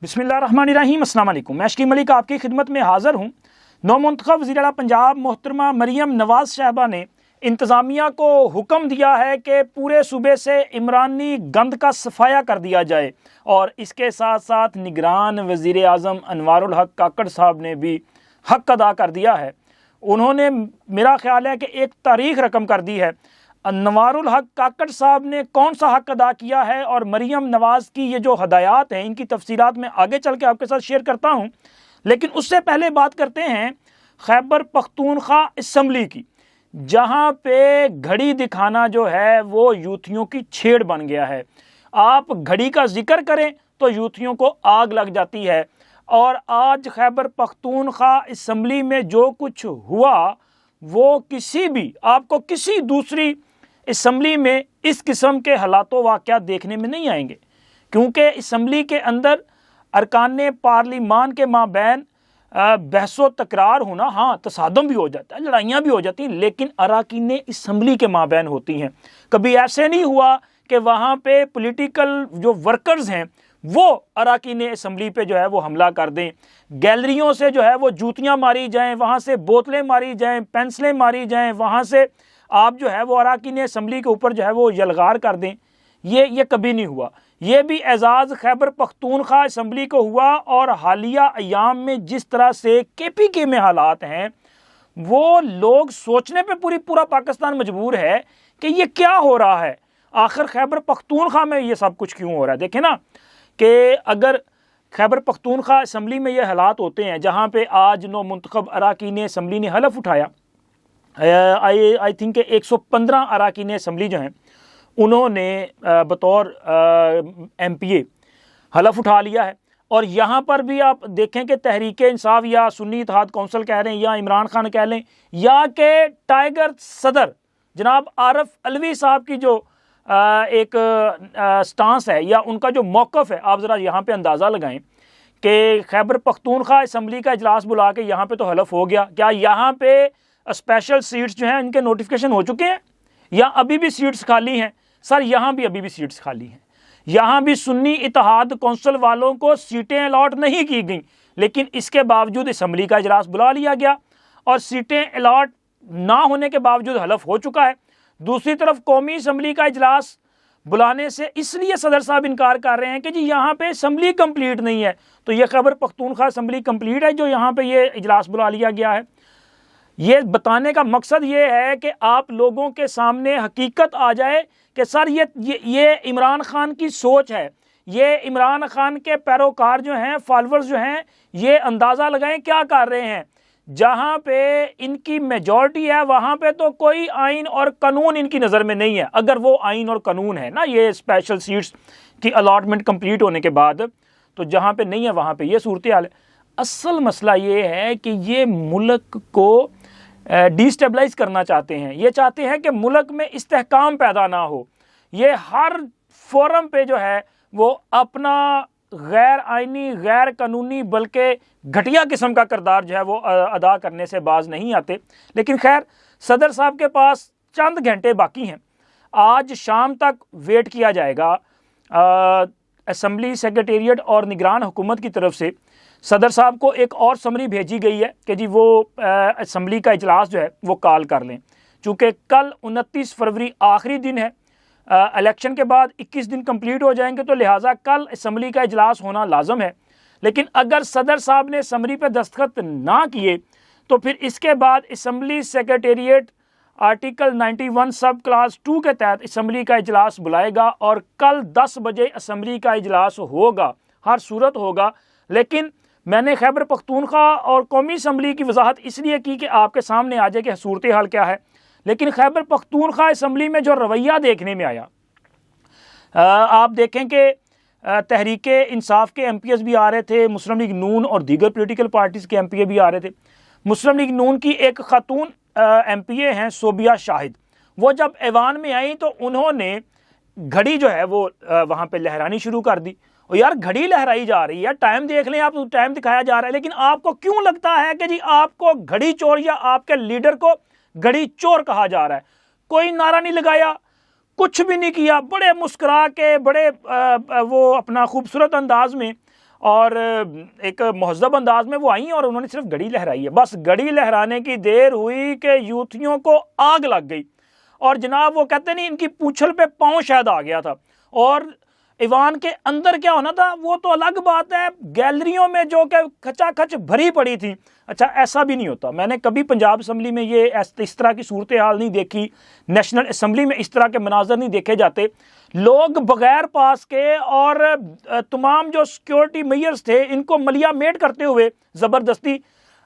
بسم اللہ الرحمن الرحیم۔ السلام علیکم۔ میں شکیب ملک آپ کی خدمت میں حاضر ہوں۔ نو منتخب وزیر اعلیٰ پنجاب محترمہ مریم نواز صاحبہ نے انتظامیہ کو حکم دیا ہے کہ پورے صوبے سے عمرانی گند کا صفایا کر دیا جائے، اور اس کے ساتھ ساتھ نگران وزیر اعظم انوار الحق کاکڑ صاحب نے بھی حق ادا کر دیا ہے۔ انہوں نے میرا خیال ہے کہ ایک تاریخ رقم کر دی ہے۔ انوار الحق کاکڑ صاحب نے کون سا حق ادا کیا ہے، اور مریم نواز کی یہ جو ہدایات ہیں ان کی تفصیلات میں آگے چل کے آپ کے ساتھ شیئر کرتا ہوں، لیکن اس سے پہلے بات کرتے ہیں خیبر پختونخوا اسمبلی کی، جہاں پہ گھڑی دکھانا جو ہے وہ یوتھیوں کی چھیڑ بن گیا ہے۔ آپ گھڑی کا ذکر کریں تو یوتھیوں کو آگ لگ جاتی ہے، اور آج خیبر پختونخوا اسمبلی میں جو کچھ ہوا وہ آپ کو کسی دوسری اسمبلی میں اس قسم کے حالات و واقعات دیکھنے میں نہیں آئیں گے، کیونکہ اسمبلی کے اندر ارکان پارلیمان کے مابین بحث و تکرار ہونا، ہاں تصادم بھی ہو جاتا ہے، لڑائیاں بھی ہو جاتی ہیں، لیکن اراکین اسمبلی کے مابین ہوتی ہیں۔ کبھی ایسے نہیں ہوا کہ وہاں پہ پولیٹیکل جو ورکرز ہیں وہ اراکین اسمبلی پہ جو ہے وہ حملہ کر دیں، گیلریوں سے جو ہے وہ جوتیاں ماری جائیں، وہاں سے بوتلیں ماری جائیں، پینسلیں ماری جائیں، وہاں سے آپ جو ہے وہ اراکین اسمبلی کے اوپر جو ہے وہ یلغار کر دیں۔ یہ کبھی نہیں ہوا۔ یہ بھی اعزاز خیبر پختونخوا اسمبلی کو ہوا، اور حالیہ ایام میں جس طرح سے KPK میں حالات ہیں وہ لوگ سوچنے پہ پورا پاکستان مجبور ہے کہ یہ کیا ہو رہا ہے، آخر خیبر پختونخوا میں یہ سب کچھ کیوں ہو رہا ہے۔ دیکھیں نا کہ اگر خیبر پختونخوا اسمبلی میں یہ حالات ہوتے ہیں جہاں پہ آج نو منتخب اراکین اسمبلی نے حلف اٹھایا، آئی تھنک 115 اراکین اسمبلی جو ہیں انہوں نے بطور MPA حلف اٹھا لیا ہے، اور یہاں پر بھی آپ دیکھیں کہ تحریک انصاف یا سنی اتحاد کونسل کہہ رہے ہیں، یا عمران خان کہہ لیں، یا کہ ٹائیگر صدر جناب عارف علوی صاحب کی جو ایک سٹانس ہے یا ان کا جو موقف ہے، آپ ذرا یہاں پہ اندازہ لگائیں کہ خیبر پختونخوا اسمبلی کا اجلاس بلا کے یہاں پہ تو حلف ہو گیا، کیا یہاں پہ اسپیشل سیٹس جو ہیں ان کے نوٹیفیکیشن ہو چکے ہیں یا ابھی بھی سیٹس خالی ہیں؟ سر یہاں بھی ابھی بھی سیٹس خالی ہیں، یہاں بھی سنی اتحاد کونسل والوں کو سیٹیں الاٹ نہیں کی گئیں، لیکن اس کے باوجود اسمبلی کا اجلاس بلا لیا گیا اور سیٹیں الاٹ نہ ہونے کے باوجود حلف ہو چکا ہے۔ دوسری طرف قومی اسمبلی کا اجلاس بلانے سے اس لیے صدر صاحب انکار کر رہے ہیں کہ جی یہاں پہ اسمبلی کمپلیٹ نہیں ہے، تو یہ خیبر پختونخوا اسمبلی کمپلیٹ ہے جو یہاں پہ یہ اجلاس بلا لیا گیا ہے۔ یہ بتانے کا مقصد یہ ہے کہ آپ لوگوں کے سامنے حقیقت آ جائے کہ سر یہ عمران خان کی سوچ ہے، یہ عمران خان کے پیروکار جو ہیں، فالورز جو ہیں، یہ اندازہ لگائیں کیا کر رہے ہیں۔ جہاں پہ ان کی میجورٹی ہے وہاں پہ تو کوئی آئین اور قانون ان کی نظر میں نہیں ہے، اگر وہ آئین اور قانون ہے نا یہ اسپیشل سیٹس کی الاٹمنٹ کمپلیٹ ہونے کے بعد، تو جہاں پہ نہیں ہے وہاں پہ یہ صورتحال ہے۔ اصل مسئلہ یہ ہے کہ یہ ملک کو ڈی اسٹیبلائز کرنا چاہتے ہیں، یہ چاہتے ہیں کہ ملک میں استحکام پیدا نہ ہو، یہ ہر فورم پہ جو ہے وہ اپنا غیر آئینی، غیر قانونی بلکہ گھٹیا قسم کا کردار جو ہے وہ ادا کرنے سے باز نہیں آتے۔ لیکن خیر صدر صاحب کے پاس چند گھنٹے باقی ہیں، آج شام تک ویٹ کیا جائے گا اسمبلی سیکریٹریٹ اور نگران حکومت کی طرف سے۔ صدر صاحب کو ایک اور سمری بھیجی گئی ہے کہ جی وہ اسمبلی کا اجلاس جو ہے وہ کال کر لیں، چونکہ کل 29 فروری آخری دن ہے، الیکشن کے بعد 21 دن کمپلیٹ ہو جائیں گے، تو لہٰذا کل اسمبلی کا اجلاس ہونا لازم ہے۔ لیکن اگر صدر صاحب نے سمری پہ دستخط نہ کیے تو پھر اس کے بعد assembly secretariat article 91 sub class 2 کے تحت اسمبلی کا اجلاس بلائے گا، اور کل 10 بجے اسمبلی کا اجلاس ہوگا، ہر صورت ہوگا۔ لیکن میں نے خیبر پختونخوا اور قومی اسمبلی کی وضاحت اس لیے کی کہ آپ کے سامنے آ جائے کہ صورتحال کیا ہے، لیکن خیبر پختونخوا اسمبلی میں جو رویہ دیکھنے میں آیا، آپ دیکھیں کہ تحریک انصاف کے MPs بھی آ رہے تھے، مسلم لیگ نون اور دیگر پولیٹیکل پارٹیز کے MPA بھی آ رہے تھے۔ مسلم لیگ نون کی ایک خاتون MPA ہیں صوبیہ شاہد، وہ جب ایوان میں آئیں تو انہوں نے گھڑی جو ہے وہ وہاں پہ لہرانی شروع کر دی، اور یار گھڑی لہرائی جا رہی ہے، ٹائم دیکھ لیں آپ، ٹائم دکھایا جا رہا ہے، لیکن آپ کو کیوں لگتا ہے کہ جی آپ کو گھڑی چور یا آپ کے لیڈر کو گھڑی چور کہا جا رہا ہے؟ کوئی نعرہ نہیں لگایا، کچھ بھی نہیں کیا، بڑے مسکرا کے، بڑے وہ اپنا خوبصورت انداز میں اور ایک مہذب انداز میں وہ آئیں اور انہوں نے صرف گھڑی لہرائی ہے. بس گھڑی لہرانے کی دیر ہوئی کہ یوتھیوں کو آگ لگ گئی, اور جناب وہ کہتے نہیں ان کی پونچھل پہ پاؤں شاید آ گیا تھا. اور ایوان کے اندر کیا ہونا تھا وہ تو الگ بات ہے, گیلریوں میں جو کہ کھچا کھچ بھری پڑی تھی. اچھا ایسا بھی نہیں ہوتا, میں نے کبھی پنجاب اسمبلی میں یہ اس طرح کی صورتحال نہیں دیکھی, نیشنل اسمبلی میں اس طرح کے مناظر نہیں دیکھے جاتے. لوگ بغیر پاس کے اور تمام جو سیکیورٹی میئرز تھے ان کو ملیا میٹ کرتے ہوئے زبردستی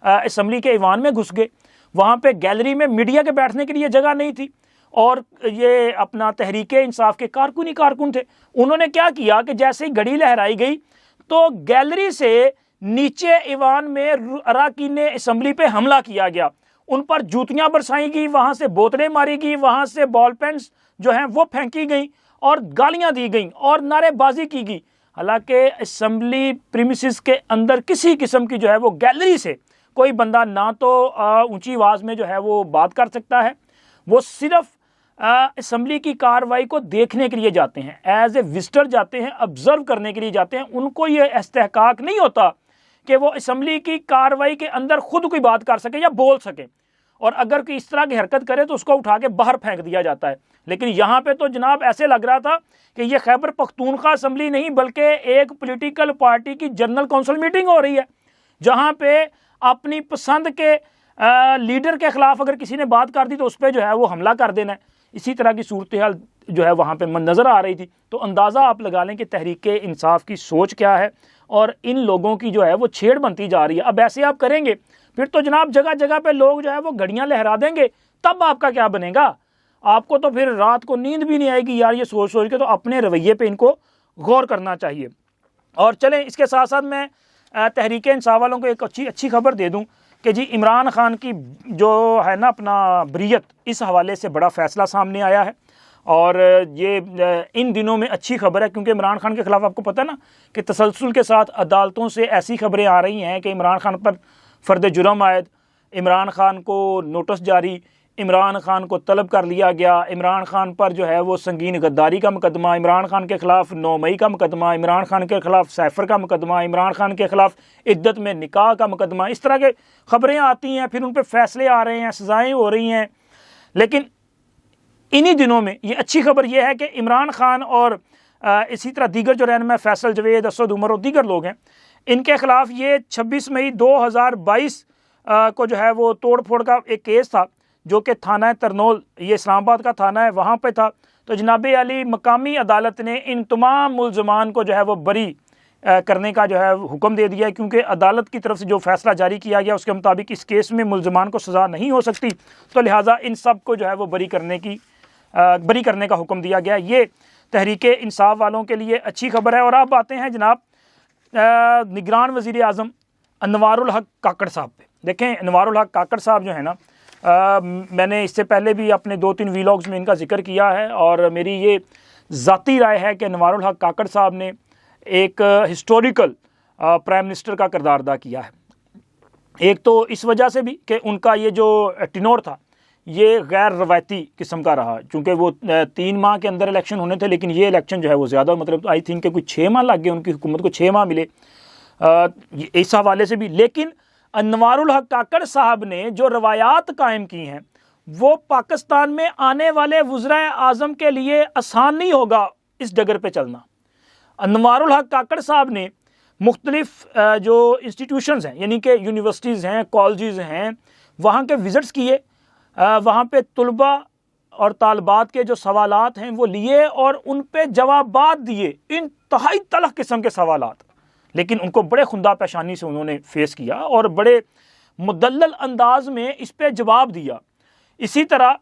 اسمبلی کے ایوان میں گھس گئے. وہاں پہ گیلری میں میڈیا کے بیٹھنے کے لیے جگہ نہیں تھی, اور یہ اپنا تحریک انصاف کے کارکن تھے. انہوں نے کیا کیا کہ جیسے ہی گھڑی لہرائی گئی تو گیلری سے نیچے ایوان میں اراکین اسمبلی پہ حملہ کیا گیا, ان پر جوتیاں برسائی گئی, وہاں سے بوتلیں ماری گئی, وہاں سے بال پینس جو ہیں وہ پھینکی گئیں اور گالیاں دی گئیں اور نعرے بازی کی گئی. حالانکہ اسمبلی پریمیسز کے اندر کسی قسم کی جو ہے وہ گیلری سے کوئی بندہ نہ تو اونچی آواز میں جو ہے وہ بات کر سکتا ہے, وہ صرف اسمبلی کی کاروائی کو دیکھنے کے لیے جاتے ہیں, ایز اے وزٹر جاتے ہیں, آبزرو کرنے کے لیے جاتے ہیں. ان کو یہ استحقاق نہیں ہوتا کہ وہ اسمبلی کی کاروائی کے اندر خود کوئی بات کر سکے یا بول سکے, اور اگر کوئی اس طرح کی حرکت کرے تو اس کو اٹھا کے باہر پھینک دیا جاتا ہے. لیکن یہاں پہ تو جناب ایسے لگ رہا تھا کہ یہ خیبر پختونخوا اسمبلی نہیں بلکہ ایک پولیٹیکل پارٹی کی جنرل کونسل میٹنگ ہو رہی ہے, جہاں پہ اپنی پسند کے لیڈر کے خلاف اگر کسی نے بات کر دی تو اس پہ جو ہے وہ حملہ کر دینا ہے. اسی طرح کی صورتحال جو ہے وہاں پہ نظر آ رہی تھی. تو اندازہ آپ لگا لیں کہ تحریک انصاف کی سوچ کیا ہے, اور ان لوگوں کی جو ہے وہ چھیڑ بنتی جا رہی ہے. اب ایسے آپ کریں گے پھر تو جناب جگہ جگہ پہ لوگ جو ہے وہ گھڑیاں لہرا دیں گے, تب آپ کا کیا بنے گا؟ آپ کو تو پھر رات کو نیند بھی نہیں آئے گی یار یہ سوچ کے. تو اپنے رویے پہ ان کو غور کرنا چاہیے. اور چلیں اس کے ساتھ ساتھ میں تحریک انصاف والوں کو ایک اچھی خبر دے دوں کہ جی عمران خان کی جو ہے نا اپنا بریت, اس حوالے سے بڑا فیصلہ سامنے آیا ہے. اور یہ ان دنوں میں اچھی خبر ہے, کیونکہ عمران خان کے خلاف آپ کو پتہ نا کہ تسلسل کے ساتھ عدالتوں سے ایسی خبریں آ رہی ہیں کہ عمران خان پر فرد جرم عائد, عمران خان کو نوٹس جاری, عمران خان کو طلب کر لیا گیا, عمران خان پر جو ہے وہ سنگین غداری کا مقدمہ, عمران خان کے خلاف 9 مئی کا مقدمہ, عمران خان کے خلاف سیفر کا مقدمہ, عمران خان کے خلاف عدت میں نکاح کا مقدمہ. اس طرح کے خبریں آتی ہیں, پھر ان پہ فیصلے آ رہے ہیں, سزائیں ہو رہی ہیں. لیکن انہی دنوں میں یہ اچھی خبر یہ ہے کہ عمران خان اور اسی طرح دیگر جو رہنما فیصل جوید, اسد عمر اور دیگر لوگ ہیں, ان کے خلاف یہ 26 مئی 2022 کو جو ہے وہ توڑ پھوڑ کا ایک کیس تھا, جو کہ تھانہ ترنول, یہ اسلام آباد کا تھانہ ہے, وہاں پہ تھا. تو جناب عالی مقامی عدالت نے ان تمام ملزمان کو جو ہے وہ بری کرنے کا جو ہے حکم دے دیا ہے, کیونکہ عدالت کی طرف سے جو فیصلہ جاری کیا گیا اس کے مطابق اس کیس میں ملزمان کو سزا نہیں ہو سکتی, تو لہٰذا ان سب کو جو ہے وہ بری کرنے کا حکم دیا گیا. یہ تحریک انصاف والوں کے لیے اچھی خبر ہے. اور آپ آتے ہیں جناب نگران وزیر اعظم انوار الحق کاکڑ صاحب پہ. دیکھیں انوار الحق کاکڑ صاحب جو ہے نا, میں نے اس سے پہلے بھی اپنے 2-3 ویلاگز میں ان کا ذکر کیا ہے, اور میری یہ ذاتی رائے ہے کہ انوار الحق کاکڑ صاحب نے ایک ہسٹوریکل پرائم منسٹر کا کردار ادا کیا ہے. ایک تو اس وجہ سے بھی کہ ان کا یہ جو ٹینور تھا یہ غیر روایتی قسم کا رہا, چونکہ وہ 3 ماہ کے اندر الیکشن ہونے تھے, لیکن یہ الیکشن جو ہے وہ زیادہ, مطلب آئی تھنک کہ کوئی 6 ماہ لگ گئے, ان کی حکومت کو 6 ماہ ملے اس حوالے سے بھی. لیکن انوار الحق کاکڑ صاحب نے جو روایات قائم کی ہیں وہ پاکستان میں آنے والے وزرائے اعظم کے لیے آسان نہیں ہوگا اس ڈگر پہ چلنا. انوار الحق کاکڑ صاحب نے مختلف جو انسٹیٹیوشنز ہیں, یعنی کہ یونیورسٹیز ہیں, کالجز ہیں, وہاں کے وزٹس کیے, وہاں پہ طلباء اور طالبات کے جو سوالات ہیں وہ لیے اور ان پہ جوابات دیے, انتہائی تلخ قسم کے سوالات, لیکن ان کو بڑے خندہ پیشانی سے انہوں نے فیس کیا اور بڑے مدلل انداز میں اس پہ جواب دیا. اسی طرح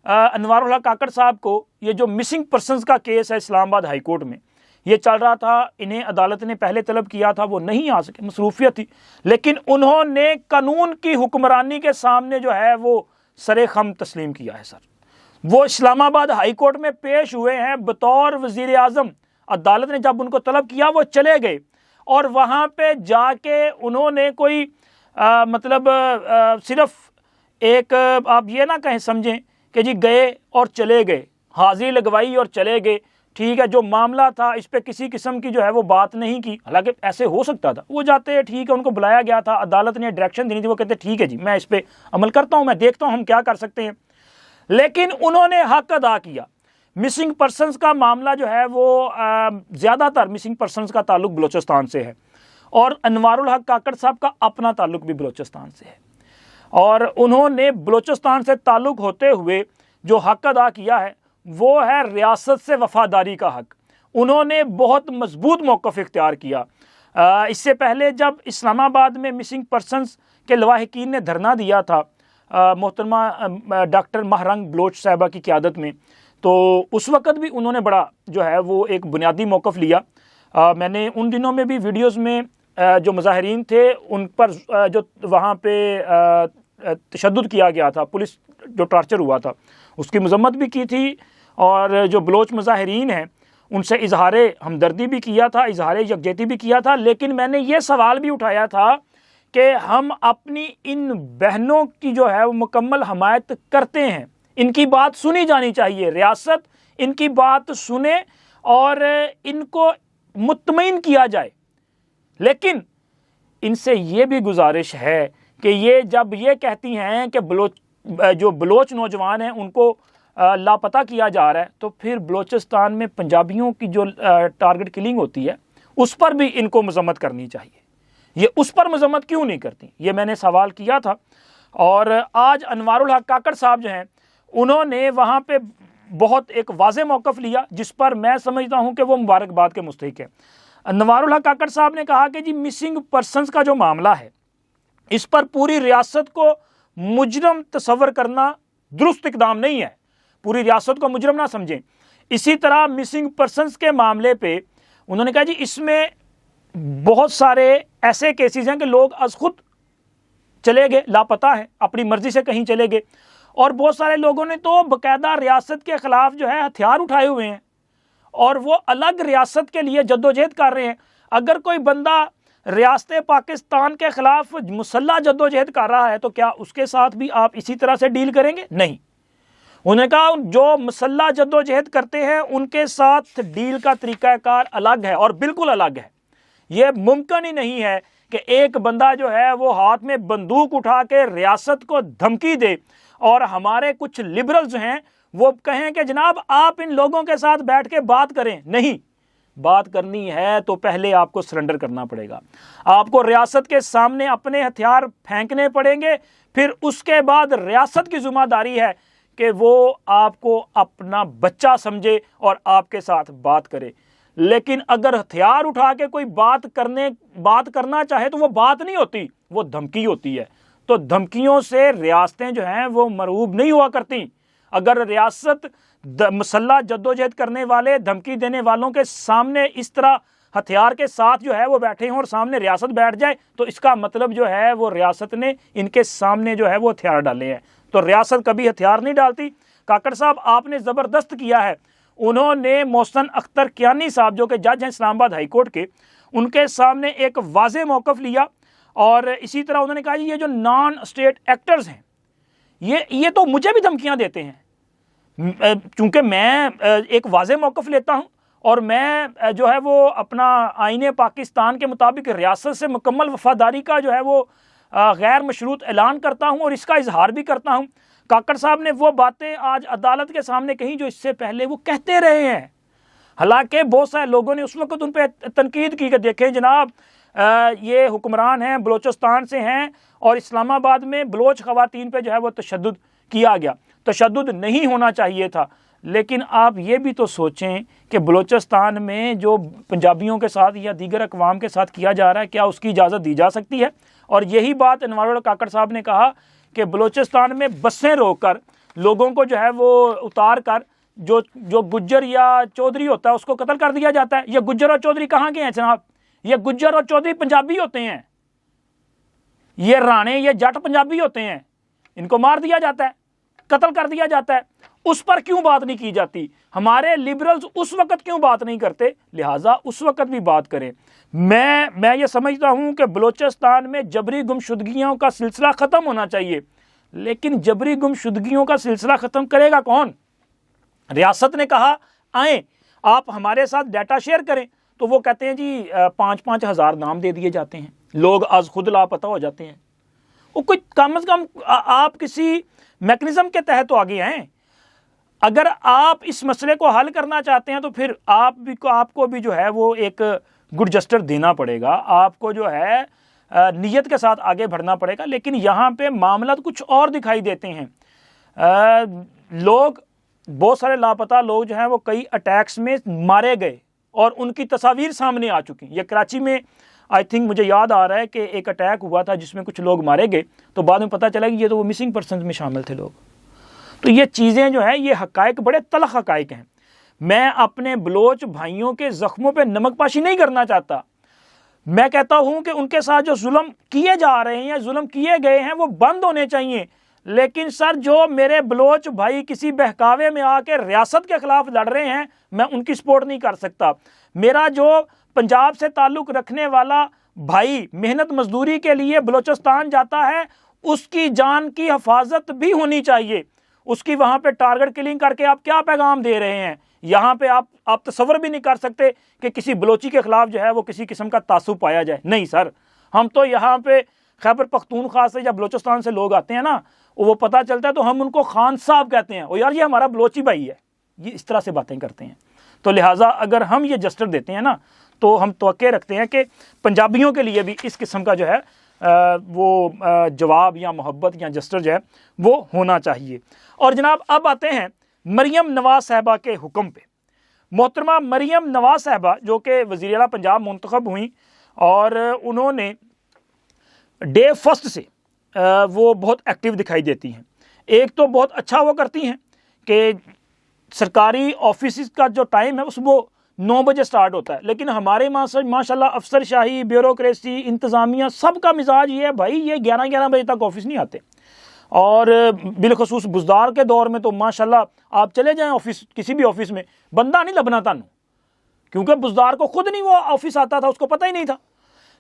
انوار الحق کاکڑ صاحب کو یہ جو مسنگ پرسنز کا کیس ہے اسلام آباد ہائی کورٹ میں, یہ چل رہا تھا, انہیں عدالت نے پہلے طلب کیا تھا, وہ نہیں آ سکے, مصروفیت تھی, لیکن انہوں نے قانون کی حکمرانی کے سامنے جو ہے وہ سر خم تسلیم کیا ہے. سر وہ اسلام آباد ہائی کورٹ میں پیش ہوئے ہیں بطور وزیر اعظم, عدالت نے جب ان کو طلب کیا وہ چلے گئے, اور وہاں پہ جا کے انہوں نے کوئی مطلب صرف ایک آپ یہ نہ کہیں سمجھیں کہ جی گئے اور چلے گئے, حاضری لگوائی اور چلے گئے, ٹھیک ہے، جو معاملہ تھا اس پہ کسی قسم کی جو ہے وہ بات نہیں کی، حالانکہ ایسے ہو سکتا تھا، وہ جاتے ٹھیک ہے، ان کو بلایا گیا تھا، عدالت نے ڈائریکشن دینی تھی، وہ کہتے ٹھیک ہے جی میں اس پہ عمل کرتا ہوں، میں دیکھتا ہوں ہم کیا کر سکتے ہیں، لیکن انہوں نے حق ادا کیا۔ مسنگ پرسنز کا معاملہ جو ہے وہ زیادہ تر مسنگ پرسنز کا تعلق بلوچستان سے ہے، اور انوار الحق کاکڑ صاحب کا اپنا تعلق بھی بلوچستان سے ہے، اور انہوں نے بلوچستان سے تعلق ہوتے ہوئے جو حق ادا کیا ہے وہ ہے ریاست سے وفاداری کا حق۔ انہوں نے بہت مضبوط موقف اختیار کیا۔ اس سے پہلے جب اسلام آباد میں مسنگ پرسنز کے لواحقین نے دھرنا دیا تھا محترمہ ڈاکٹر مہرنگ بلوچ صاحبہ کی قیادت میں، تو اس وقت بھی انہوں نے بڑا جو ہے وہ ایک بنیادی موقف لیا۔ میں نے ان دنوں میں بھی ویڈیوز میں جو مظاہرین تھے ان پر جو وہاں پہ تشدد کیا گیا تھا، پولیس جو ٹارچر ہوا تھا، اس کی مذمت بھی کی تھی، اور جو بلوچ مظاہرین ہیں ان سے اظہار ہمدردی بھی کیا تھا، اظہار یکجہتی بھی کیا تھا، لیکن میں نے یہ سوال بھی اٹھایا تھا کہ ہم اپنی ان بہنوں کی جو ہے وہ مکمل حمایت کرتے ہیں، ان کی بات سنی جانی چاہیے، ریاست ان کی بات سنے اور ان کو مطمئن کیا جائے، لیکن ان سے یہ بھی گزارش ہے کہ یہ جب یہ کہتی ہیں کہ جو بلوچ نوجوان ہیں ان کو لاپتہ کیا جا رہا ہے، تو پھر بلوچستان میں پنجابیوں کی جو ٹارگٹ کلنگ ہوتی ہے اس پر بھی ان کو مذمت کرنی چاہیے۔ یہ اس پر مذمت کیوں نہیں کرتی، یہ میں نے سوال کیا تھا، اور آج انوار الحق کاکڑ صاحب جو ہیں انہوں نے وہاں پہ بہت ایک واضح موقف لیا جس پر میں سمجھتا ہوں کہ وہ مبارکباد کے مستحق ہے۔ انوار الحق کاکڑ صاحب نے کہا کہ جی مسنگ پرسنز کا جو معاملہ ہے اس پر پوری ریاست کو مجرم تصور کرنا درست اقدام نہیں ہے، پوری ریاست کو مجرم نہ سمجھیں۔ اسی طرح مسنگ پرسنز کے معاملے پہ انہوں نے کہا جی اس میں بہت سارے ایسے کیسز ہیں کہ لوگ از خود چلے گئے، لاپتہ ہیں، اپنی مرضی سے کہیں چلے گئے، اور بہت سارے لوگوں نے تو باقاعدہ ریاست کے خلاف جو ہے ہتھیار اٹھائے ہوئے ہیں اور وہ الگ ریاست کے لیے جدوجہد کر رہے ہیں۔ اگر کوئی بندہ ریاست پاکستان کے خلاف مسلح جدوجہد کر رہا ہے تو کیا اس کے ساتھ بھی آپ اسی طرح سے ڈیل کریں گے؟ نہیں۔ انہوں نے کہا جو مسلح جدوجہد کرتے ہیں ان کے ساتھ ڈیل کا طریقہ کار الگ ہے، اور بالکل الگ ہے۔ یہ ممکن ہی نہیں ہے کہ ایک بندہ جو ہے وہ ہاتھ میں بندوق اٹھا کے ریاست کو دھمکی دے اور ہمارے کچھ لبرلز ہیں وہ کہیں کہ جناب آپ ان لوگوں کے ساتھ بیٹھ کے بات کریں۔ نہیں، بات کرنی ہے تو پہلے آپ کو سرنڈر کرنا پڑے گا، آپ کو ریاست کے سامنے اپنے ہتھیار پھینکنے پڑیں گے، پھر اس کے بعد ریاست کی ذمہ داری ہے کہ وہ آپ کو اپنا بچہ سمجھے اور آپ کے ساتھ بات کرے۔ لیکن اگر ہتھیار اٹھا کے کوئی بات کرنا چاہے تو وہ بات نہیں ہوتی، وہ دھمکی ہوتی ہے۔ تو دھمکیوں سے ریاستیں جو ہیں وہ مرعوب نہیں ہوا کرتی۔ اگر ریاست مسلح جدوجہد کرنے والے، دھمکی دینے والوں کے سامنے اس طرح ہتھیار کے ساتھ جو ہے وہ بیٹھے ہوں اور سامنے ریاست بیٹھ جائے تو اس کا مطلب جو ہے وہ ریاست نے ان کے سامنے جو ہے وہ ہتھیار ڈالے ہیں۔ تو ریاست کبھی ہتھیار نہیں ڈالتی۔ کاکڑ صاحب آپ نے زبردست کیا ہے، انہوں نے محسن اختر کیانی صاحب جو کہ جج ہیں اسلام آباد ہائی کورٹ کے، ان کے سامنے ایک واضح موقف لیا، اور اسی طرح انہوں نے کہا یہ جو نان اسٹیٹ ایکٹرز ہیں یہ تو مجھے بھی دھمکیاں دیتے ہیں، چونکہ میں ایک واضح موقف لیتا ہوں اور میں جو ہے وہ اپنا آئین پاکستان کے مطابق ریاست سے مکمل وفاداری کا جو ہے وہ غیر مشروط اعلان کرتا ہوں اور اس کا اظہار بھی کرتا ہوں۔ کاکڑ صاحب نے وہ باتیں آج عدالت کے سامنے کہیں جو اس سے پہلے وہ کہتے رہے ہیں، حالانکہ بہت سارے لوگوں نے اس وقت ان پہ تنقید کی کہ دیکھیں جناب یہ حکمران ہیں، بلوچستان سے ہیں، اور اسلام آباد میں بلوچ خواتین پہ جو ہے وہ تشدد کیا گیا، تشدد نہیں ہونا چاہیے تھا۔ لیکن آپ یہ بھی تو سوچیں کہ بلوچستان میں جو پنجابیوں کے ساتھ یا دیگر اقوام کے ساتھ کیا جا رہا ہے کیا اس کی اجازت دی جا سکتی ہے؟ اور یہی بات انوار الحق کاکڑ صاحب نے کہا کہ بلوچستان میں بسیں روک کر لوگوں کو جو ہے وہ اتار کر جو گجر یا چودھری ہوتا ہے اس کو قتل کر دیا جاتا ہے۔ یہ گجر اور چودھری کہاں کے ہیں جناب؟ یہ گجر اور چودھری پنجابی ہوتے ہیں، یہ رانے یہ جٹ پنجابی ہوتے ہیں، ان کو مار دیا جاتا ہے، قتل کر دیا جاتا ہے۔ اس پر کیوں بات نہیں کی جاتی؟ ہمارے لبرلز اس وقت کیوں بات نہیں کرتے؟ لہٰذا اس وقت بھی بات کریں۔ میں یہ سمجھتا ہوں کہ بلوچستان میں جبری گمشدگیوں کا سلسلہ ختم ہونا چاہیے، لیکن جبری گمشدگیوں کا سلسلہ ختم کرے گا کون؟ ریاست نے کہا آئیں آپ ہمارے ساتھ ڈیٹا شیئر کریں تو وہ کہتے ہیں جی 5,000 نام دے دیے جاتے ہیں، لوگ از خود لاپتہ ہو جاتے ہیں۔ وہ کوئی کم از کم آپ کسی میکنزم کے تحت تو آگے ہیں۔ اگر آپ اس مسئلے کو حل کرنا چاہتے ہیں تو پھر آپ کو بھی جو ہے وہ ایک گڈ جسٹر دینا پڑے گا، آپ کو جو ہے نیت کے ساتھ آگے بڑھنا پڑے گا۔ لیکن یہاں پہ معاملات کچھ اور دکھائی دیتے ہیں۔ لوگ، بہت سارے لاپتہ لوگ جو ہیں وہ کئی اٹیکس میں مارے گئے اور ان کی تصاویر سامنے آ چکی ہیں۔ یہ کراچی میں آئی تھنک مجھے یاد آ رہا ہے کہ ایک اٹیک ہوا تھا جس میں کچھ لوگ مارے گئے، تو بعد میں پتہ چلا کہ یہ تو وہ مسنگ پرسنز میں شامل تھے لوگ۔ تو یہ چیزیں جو ہیں، یہ حقائق بڑے تلخ حقائق ہیں۔ میں اپنے بلوچ بھائیوں کے زخموں پہ نمک پاشی نہیں کرنا چاہتا۔ میں کہتا ہوں کہ ان کے ساتھ جو ظلم کیے جا رہے ہیں یا ظلم کیے گئے ہیں وہ بند ہونے چاہیے۔ لیکن سر، جو میرے بلوچ بھائی کسی بہکاوے میں آ کے ریاست کے خلاف لڑ رہے ہیں، میں ان کی سپورٹ نہیں کر سکتا۔ میرا جو پنجاب سے تعلق رکھنے والا بھائی محنت مزدوری کے لیے بلوچستان جاتا ہے، اس کی جان کی حفاظت بھی ہونی چاہیے۔ اس کی وہاں پہ ٹارگٹ کلنگ کر کے آپ کیا پیغام دے رہے ہیں؟ یہاں پہ آپ تصور بھی نہیں کر سکتے کہ کسی بلوچی کے خلاف جو ہے وہ کسی قسم کا تعصب پایا جائے۔ نہیں سر، ہم تو یہاں پہ خیبر پختونخوا سے یا بلوچستان سے لوگ آتے ہیں نا، وہ پتہ چلتا ہے تو ہم ان کو خان صاحب کہتے ہیں، اور یار یہ ہمارا بلوچی بھائی ہے، یہ اس طرح سے باتیں کرتے ہیں۔ تو لہٰذا اگر ہم یہ جسٹر دیتے ہیں نا، تو ہم توقع رکھتے ہیں کہ پنجابیوں کے لیے بھی اس قسم کا جو ہے وہ جواب یا محبت یا جسٹر جو ہے وہ ہونا چاہیے۔ اور جناب اب آتے ہیں مریم نواز صاحبہ کے حکم پہ۔ محترمہ مریم نواز صاحبہ جو کہ وزیر اعلیٰ پنجاب منتخب ہوئیں، اور انہوں نے ڈے فرسٹ سے وہ بہت ایکٹیو دکھائی دیتی ہیں۔ ایک تو بہت اچھا وہ کرتی ہیں کہ سرکاری آفیسز کا جو ٹائم ہے وہ صبح 9 بجے سٹارٹ ہوتا ہے، لیکن ہمارے ماشاء اللہ افسر شاہی، بیوروکریسی، انتظامیہ سب کا مزاج یہ ہے بھائی یہ 11 بجے تک آفس نہیں آتے۔ اور بالخصوص بزدار کے دور میں تو ماشاءاللہ آپ چلے جائیں آفس، کسی بھی آفس میں بندہ نہیں لبنا تانوں، کیونکہ بزدار کو خود نہیں وہ آفس آتا تھا، اس کو پتہ ہی نہیں تھا۔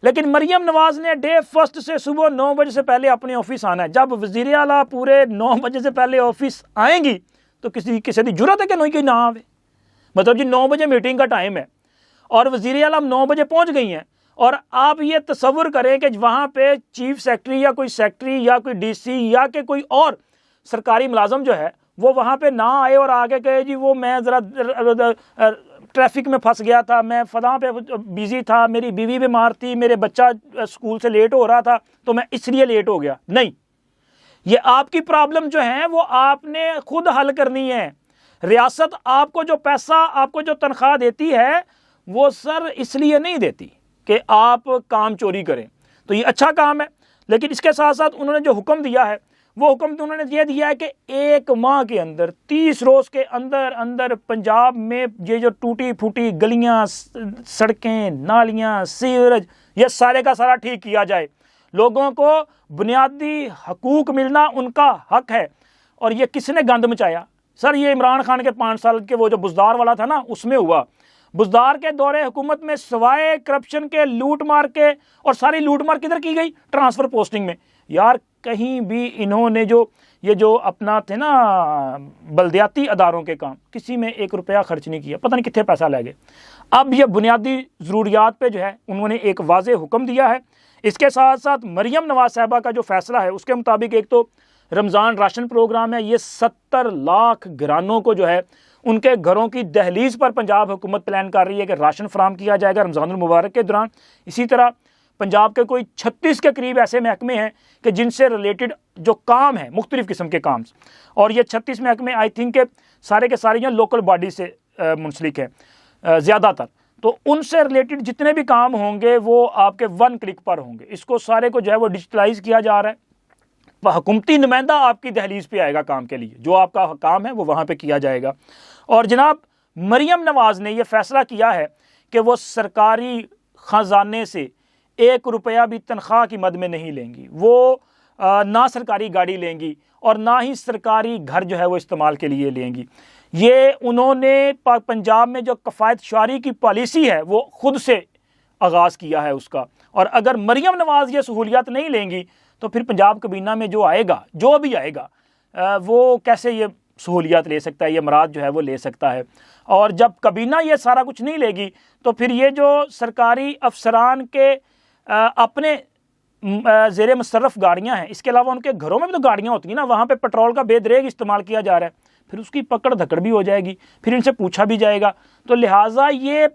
لیکن مریم نواز نے ڈے فرسٹ سے صبح 9 بجے سے پہلے اپنے آفس آنا ہے۔ جب وزیر اعلیٰ پورے 9 بجے سے پہلے آفس آئیں گی تو کسی کی جرت ہے کہ نہیں کہ نہ آوے؟ مطلب جی 9 بجے میٹنگ کا ٹائم ہے اور وزیر اعلیٰ 9 بجے پہنچ گئی ہیں، اور آپ یہ تصور کریں کہ وہاں پہ چیف سیکٹری یا کوئی سیکٹری یا کوئی ڈی سی یا کہ کوئی اور سرکاری ملازم جو ہے وہ وہاں پہ نہ آئے اور آگے کہے جی وہ میں ذرا ٹریفک میں پھنس گیا تھا، میں فلاں پہ بیزی تھا، میری بیوی بیمار تھی، میرے بچہ اسکول سے لیٹ ہو رہا تھا تو میں اس لیے لیٹ ہو گیا۔ نہیں، یہ آپ کی پرابلم جو ہیں وہ آپ نے خود حل کرنی ہے۔ ریاست آپ کو جو پیسہ، آپ کو جو تنخواہ دیتی ہے وہ سر اس لیے نہیں دیتی کہ آپ کام چوری کریں، تو یہ اچھا کام ہے۔ لیکن اس کے ساتھ ساتھ انہوں نے جو حکم دیا ہے وہ حکم تو انہوں نے یہ دیا ہے کہ 1 ماہ کے اندر 30 روز کے اندر پنجاب میں یہ جو ٹوٹی پھوٹی گلیاں، سڑکیں، نالیاں، سیوریج، یہ سارے کا سارا ٹھیک کیا جائے۔ لوگوں کو بنیادی حقوق ملنا ان کا حق ہے۔ اور یہ کس نے گند مچایا؟ سر یہ عمران خان کے 5 سال کے وہ جو بزدار والا تھا نا اس میں ہوا۔ بزدار کے دور حکومت میں سوائے کرپشن کے، لوٹ مار کے، اور ساری لوٹ مار کدھر کی گئی؟ ٹرانسفر پوسٹنگ میں۔ یار کہیں بھی انہوں نے یہ جو اپنا تھے نا بلدیاتی اداروں کے کام، کسی میں 1 روپیہ خرچ نہیں کیا، پتہ نہیں کتنے پیسہ لے گئے۔ اب یہ بنیادی ضروریات پہ جو ہے انہوں نے ایک واضح حکم دیا ہے۔ اس کے ساتھ ساتھ مریم نواز صاحبہ کا جو فیصلہ ہے اس کے مطابق ایک تو رمضان راشن پروگرام ہے، یہ 70 لاکھ گھرانوں کو جو ہے ان کے گھروں کی دہلیز پر پنجاب حکومت پلان کر رہی ہے کہ راشن فراہم کیا جائے گا رمضان المبارک کے دوران۔ اسی طرح پنجاب کے کوئی 36 کے قریب ایسے محکمے ہیں کہ جن سے ریلیٹڈ جو کام ہیں، مختلف قسم کے کام، اور یہ 36 محکمے آئی تھنک کہ سارے کے سارے لوکل باڈی سے منسلک ہیں زیادہ تر، تو ان سے ریلیٹڈ جتنے بھی کام ہوں گے وہ آپ کے 1 کلک پر ہوں گے۔ اس کو سارے کو جو ہے وہ ڈیجیٹلائز کیا جا رہا ہے۔ حکومتی نمائندہ آپ کی دہلیز پہ آئے گا کام کے لیے، جو آپ کا کام ہے وہ وہاں پہ کیا جائے گا۔ اور جناب مریم نواز نے یہ فیصلہ کیا ہے کہ وہ سرکاری خزانے سے 1 روپیہ بھی تنخواہ کی مد میں نہیں لیں گی، وہ نہ سرکاری گاڑی لیں گی اور نہ ہی سرکاری گھر جو ہے وہ استعمال کے لیے لیں گی۔ یہ انہوں نے پنجاب میں جو کفایت شعاری کی پالیسی ہے وہ خود سے آغاز کیا ہے اس کا، اور اگر مریم نواز یہ سہولیات نہیں لیں گی تو پھر پنجاب کابینہ میں جو آئے گا، جو بھی آئے گا، وہ کیسے یہ سہولیات لے سکتا ہے، یہ امراض جو ہے وہ لے سکتا ہے۔ اور جب کابینہ یہ سارا کچھ نہیں لے گی تو پھر یہ جو سرکاری افسران کے اپنے زیر مصرف گاڑیاں ہیں، اس کے علاوہ ان کے گھروں میں بھی تو گاڑیاں ہوتی ہیں نا، وہاں پہ پیٹرول کا بے دریغ استعمال کیا جا رہا ہے، پھر اس کی پکڑ دھکڑ بھی ہو جائے گی، پھر ان سے پوچھا بھی جائے گا۔ تو لہٰذا یہ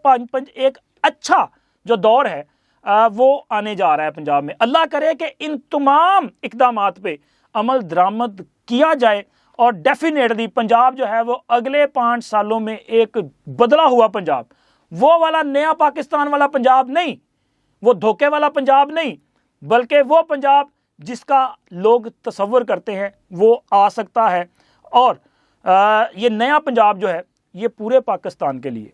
ایک اچھا جو دور ہے وہ آنے جا رہا ہے پنجاب میں۔ اللہ کرے کہ ان تمام اقدامات پہ عمل درآمد کیا جائے اور ڈیفینیٹلی پنجاب جو ہے وہ اگلے 5 سالوں میں ایک بدلا ہوا پنجاب، وہ والا نیا پاکستان والا پنجاب نہیں، وہ دھوکے والا پنجاب نہیں، بلکہ وہ پنجاب جس کا لوگ تصور کرتے ہیں وہ آ سکتا ہے۔ اور یہ نیا پنجاب جو ہے یہ پورے پاکستان کے لیے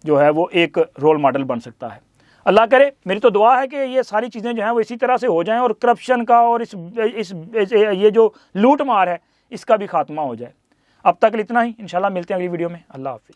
جو ہے وہ ایک رول ماڈل بن سکتا ہے۔ اللہ کرے، میری تو دعا ہے کہ یہ ساری چیزیں جو ہیں وہ اسی طرح سے ہو جائیں اور کرپشن کا اور یہ جو لوٹ مار ہے اس کا بھی خاتمہ ہو جائے۔ اب تک اتنا ہی، انشاءاللہ ملتے ہیں اگلی ویڈیو میں۔ اللہ حافظ۔